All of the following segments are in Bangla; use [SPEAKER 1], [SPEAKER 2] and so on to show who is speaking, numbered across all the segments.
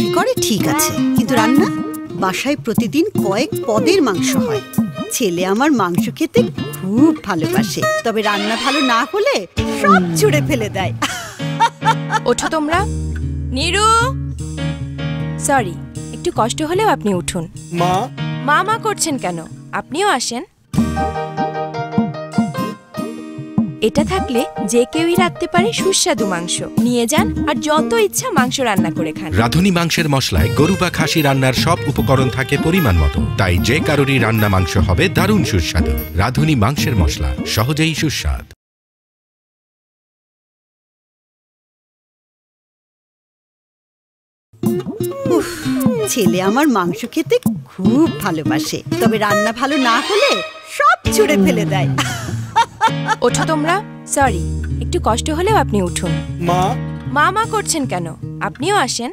[SPEAKER 1] চাকরি করে ঠিক আছে, কিন্তু রান্না? বাসায় প্রতিদিন কয়েক পদের মাংস হয়। ছেলে আমার মাংস খেতে খুব ভালোবাসে, তবে রান্না ভালো না হলে সব ছুঁড়ে ফেলে দেয়।
[SPEAKER 2] ওঠো তোমরা। নীরু, সরি, একটু কষ্ট হলেও আপনি উঠুন।
[SPEAKER 3] মা
[SPEAKER 2] মা মা করছেন কেন? আপনিও আসেন। এটা থাকলে যে কেউই রাঁধতে পারে সুস্বাদু মাংস। নিয়ে যান আর যত ইচ্ছা মাংস রান্না করে খান।
[SPEAKER 4] রাঁধুনি মাংসের মশলায় গরু বা খাসি রান্নার সব উপকরণ থাকে পরিমাণ মতো, তাই যে কারোরই রান্না মাংস হবে দারুণ সুস্বাদু। রাঁধুনি মাংসের মশলা, সহজেই সুস্বাদ।
[SPEAKER 1] ছেলে আমার মাংস খেতে খুব ভালোবাসে, তবে রান্না ভালো না হলে সব ছুঁড়ে ফেলে দেয়।
[SPEAKER 2] ওঠো তোমরা। সরি, একটু কষ্ট হলেও আপনি উঠুন।
[SPEAKER 3] মা
[SPEAKER 2] মা মা করছেন কেন? আপনিও আসেন।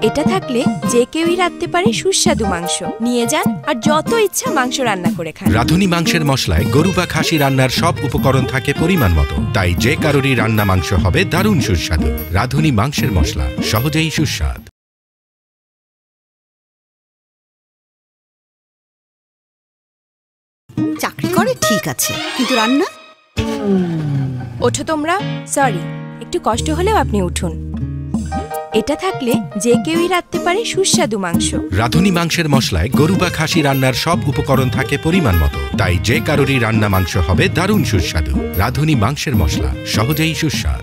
[SPEAKER 2] এটা থাকলে যে কেউই রাঁধতে পারে সুস্বাদু মাংস। নিয়ে যান আর যত ইচ্ছা মাংস রান্না করে খান।
[SPEAKER 4] রাঁধুনি মাংসের মশলায় গরু বা খাসি রান্নার সব উপকরণ থাকে পরিমাণ মতো, তাই যে কারোরই রান্না মাংস হবে দারুণ সুস্বাদু। রাঁধুনি মাংসের মশলা, সহজেই সুস্বাদ।
[SPEAKER 1] চাকরি করে ঠিক আছে, কিন্তু রান্না?
[SPEAKER 2] ওঠো তোমরা। সরি, একটু কষ্ট হলেও আপনি উঠুন। এটা থাকলে যে কেউই রাঁধতে পারে সুস্বাদু মাংস।
[SPEAKER 4] রাঁধুনি মাংসের মশলায় গরু বা খাসি রান্নার সব উপকরণ থাকে পরিমাণ মতো, তাই যে কারোরই রান্না মাংস হবে দারুণ সুস্বাদু। রাঁধুনি মাংসের মশলা, সহজেই সুস্বাদ।